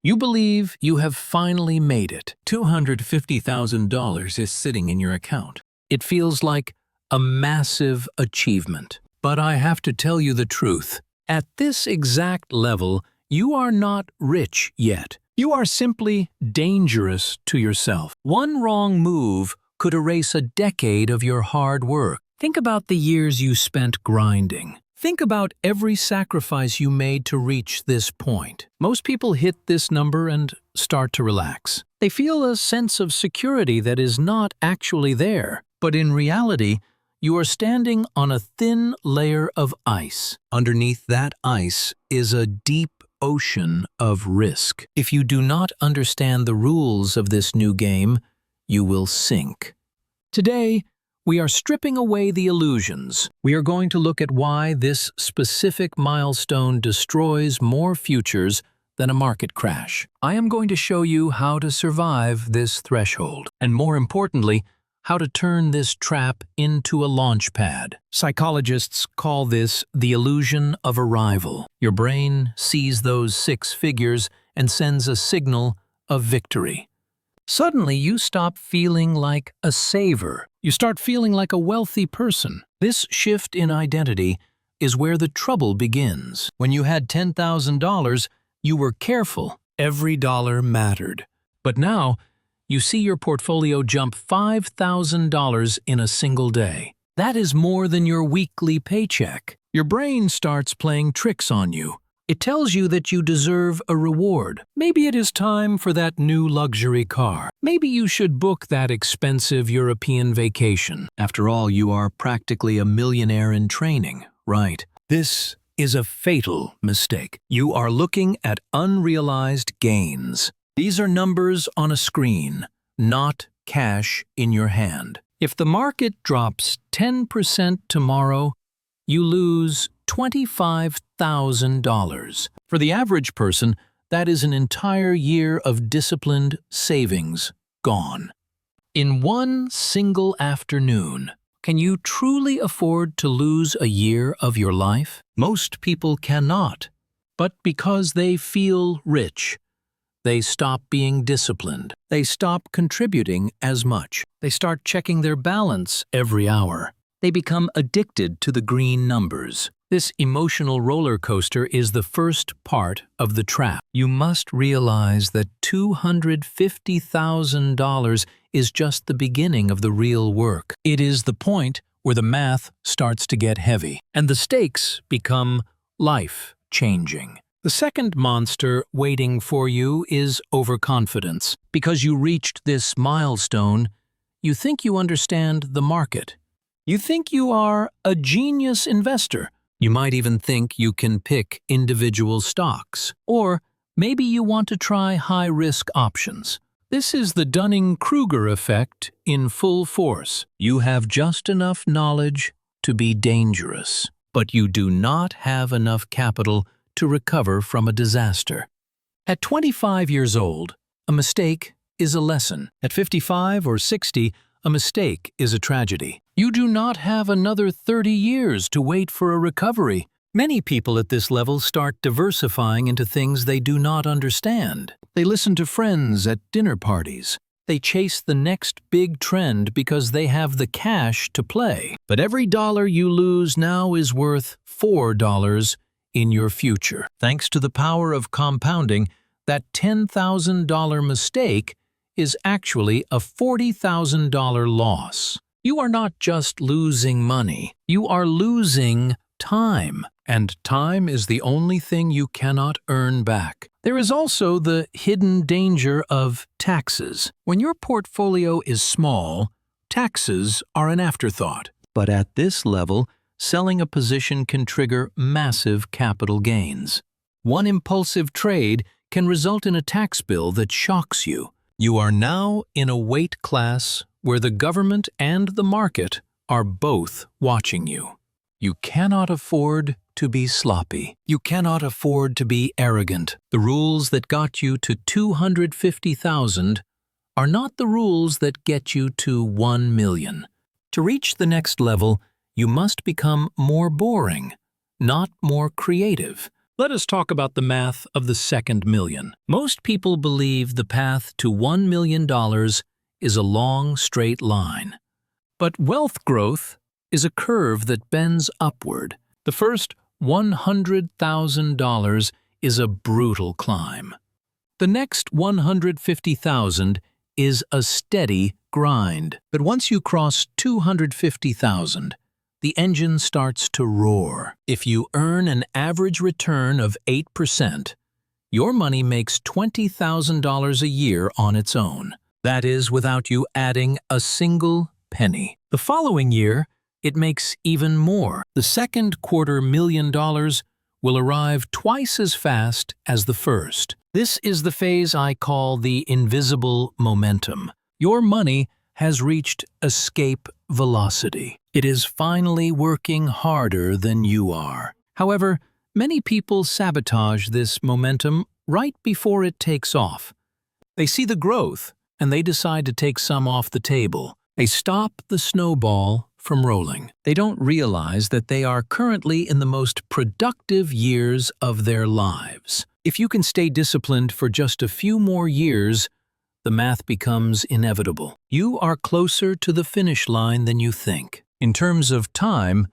You believe you have finally made it. $250,000 is sitting in your account. It feels like a massive achievement. But I have to tell you the truth. At this exact level, you are not rich yet. You are simply dangerous to yourself. One wrong move could erase a decade of your hard work. Think about the years you spent grinding. Think about every sacrifice you made to reach this point. Most people hit this number and start to relax. They feel a sense of security that is not actually there. But in reality, you are standing on a thin layer of ice. Underneath that ice is a deep ocean of risk. If you do not understand the rules of this new game, you will sink. Today, we are stripping away the illusions. We are going to look at why this specific milestone destroys more futures than a market crash. I am going to show you how to survive this threshold, and more importantly, how to turn this trap into a launch pad. Psychologists call this the illusion of arrival. Your brain sees those 6 figures and sends a signal of victory. Suddenly, you stop feeling like a saver. You start feeling like a wealthy person. This shift in identity is where the trouble begins. When you had $10,000, you were careful. Every dollar mattered. But now, you see your portfolio jump $5,000 in a single day. That is more than your weekly paycheck. Your brain starts playing tricks on you. It tells you that you deserve a reward. Maybe it is time for that new luxury car. Maybe you should book that expensive European vacation. After all, you are practically a millionaire in training, right? This is a fatal mistake. You are looking at unrealized gains. These are numbers on a screen, not cash in your hand. If the market drops 10% tomorrow, you lose $25,000. For the average person, that is an entire year of disciplined savings gone. In one single afternoon, can you truly afford to lose a year of your life? Most people cannot. But because they feel rich, they stop being disciplined. They stop contributing as much. They start checking their balance every hour. They become addicted to the green numbers. This emotional roller coaster is the first part of the trap. You must realize that $250,000 is just the beginning of the real work. It is the point where the math starts to get heavy, and the stakes become life-changing. The second monster waiting for you is overconfidence. Because you reached this milestone, you think you understand the market. You think you are a genius investor. You might even think you can pick individual stocks. Or maybe you want to try high-risk options. This is the Dunning-Kruger effect in full force. You have just enough knowledge to be dangerous, but you do not have enough capital to recover from a disaster. At 25 years old, a mistake is a lesson. At 55 or 60, a mistake is a tragedy. You do not have another 30 years to wait for a recovery. Many people at this level start diversifying into things they do not understand. They listen to friends at dinner parties. They chase the next big trend because they have the cash to play. But every dollar you lose now is worth $4 in your future. Thanks to the power of compounding, that $10,000 mistake is actually a $40,000 loss. You are not just losing money, you are losing time. And time is the only thing you cannot earn back. There is also the hidden danger of taxes. When your portfolio is small, taxes are an afterthought. But at this level, selling a position can trigger massive capital gains. One impulsive trade can result in a tax bill that shocks you. You are now in a weight class where the government and the market are both watching you. You cannot afford to be sloppy. You cannot afford to be arrogant. The rules that got you to $250,000 are not the rules that get you to 1 million. To reach the next level, you must become more boring, not more creative. Let us talk about the math of the second million. Most people believe the path to $1 million is a long, straight line. But wealth growth is a curve that bends upward. The first $100,000 is a brutal climb. The next $150,000 is a steady grind. But once you cross $250,000, the engine starts to roar. If you earn an average return of 8%, your money makes $20,000 a year on its own. That is without you adding a single penny. The following year, it makes even more. The second $250,000 will arrive twice as fast as the first. This is the phase I call the invisible momentum. Your money has reached escape velocity. It is finally working harder than you are. However, many people sabotage this momentum right before it takes off. They see the growth, and they decide to take some off the table. They stop the snowball from rolling. They don't realize that they are currently in the most productive years of their lives. If you can stay disciplined for just a few more years, the math becomes inevitable. You are closer to the finish line than you think. In terms of time,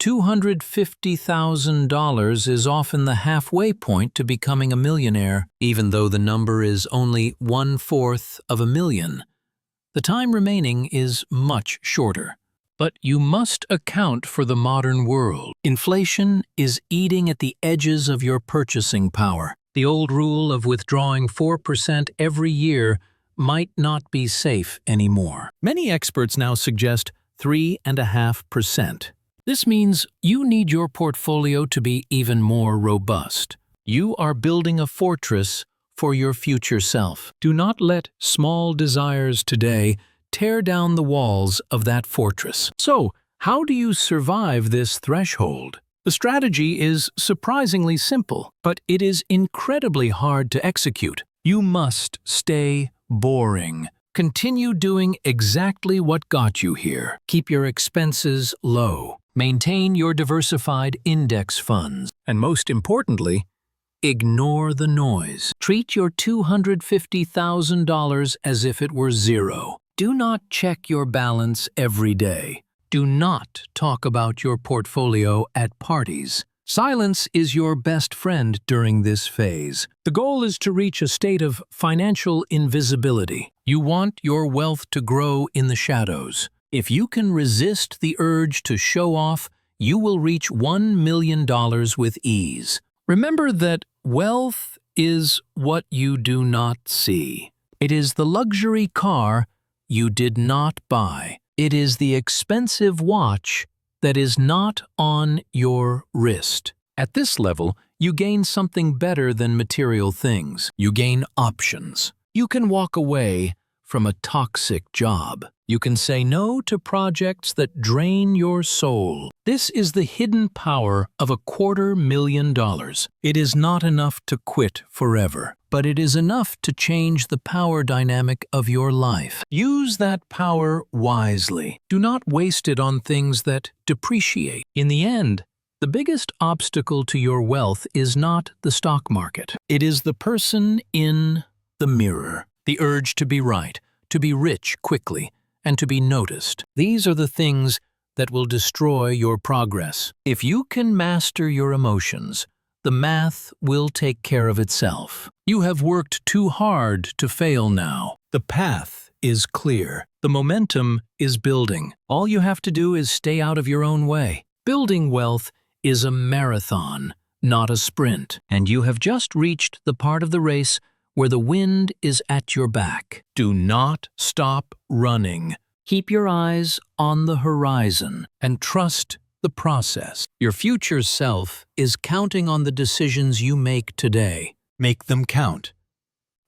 $250,000 is often the halfway point to becoming a millionaire, even though the number is only 1/4 of a million. The time remaining is much shorter. But you must account for the modern world. Inflation is eating at the edges of your purchasing power. The old rule of withdrawing 4% every year might not be safe anymore. Many experts now suggest 3.5%. This means you need your portfolio to be even more robust. You are building a fortress for your future self. Do not let small desires today tear down the walls of that fortress. So, how do you survive this threshold? The strategy is surprisingly simple, but it is incredibly hard to execute. You must stay boring. Continue doing exactly what got you here. Keep your expenses low. Maintain your diversified index funds. And most importantly, ignore the noise. Treat your $250,000 as if it were zero. Do not check your balance every day. Do not talk about your portfolio at parties. Silence is your best friend during this phase. The goal is to reach a state of financial invisibility. You want your wealth to grow in the shadows. If you can resist the urge to show off, you will reach $1 million with ease. Remember that wealth is what you do not see. It is the luxury car you did not buy. It is the expensive watch that is not on your wrist. At this level, you gain something better than material things. You gain options. You can walk away from a toxic job. You can say no to projects that drain your soul. This is the hidden power of $250,000. It is not enough to quit forever, but it is enough to change the power dynamic of your life. Use that power wisely. Do not waste it on things that depreciate. In the end, the biggest obstacle to your wealth is not the stock market. It is the person in the mirror. The urge to be right, to be rich quickly, and to be noticed. These are the things that will destroy your progress. If you can master your emotions, the math will take care of itself. You have worked too hard to fail now. The path is clear. The momentum is building. All you have to do is stay out of your own way. Building wealth is a marathon, not a sprint. And you have just reached the part of the race where the wind is at your back. Do not stop running. Keep your eyes on the horizon and trust the process. Your future self is counting on the decisions you make today. Make them count.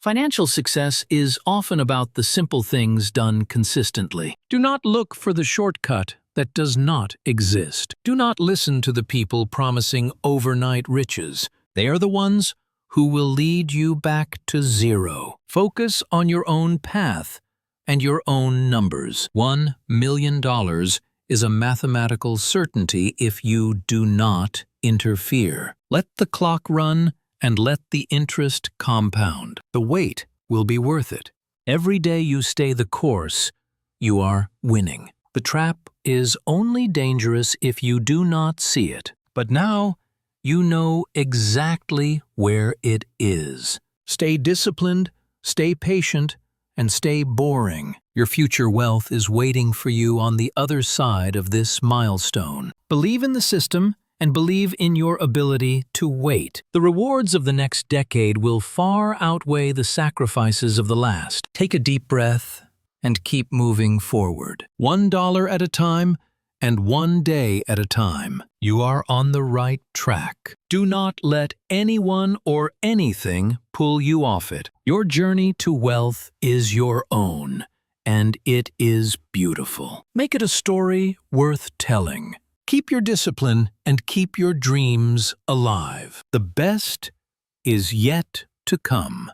Financial success is often about the simple things done consistently. Do not look for the shortcut that does not exist. Do not listen to the people promising overnight riches. They are the ones who will lead you back to zero. Focus on your own path and your own numbers. $1 million is a mathematical certainty if you do not interfere. Let the clock run and let the interest compound. The wait will be worth it. Every day you stay the course, you are winning. The trap is only dangerous if you do not see it. But now, you know exactly where it is. Stay disciplined, stay patient, and stay boring. Your future wealth is waiting for you on the other side of this milestone. Believe in the system and believe in your ability to wait. The rewards of the next decade will far outweigh the sacrifices of the last. Take a deep breath and keep moving forward. $1 at a time and one day at a time. You are on the right track. Do not let anyone or anything pull you off it. Your journey to wealth is your own, and it is beautiful. Make it a story worth telling. Keep your discipline and keep your dreams alive. The best is yet to come.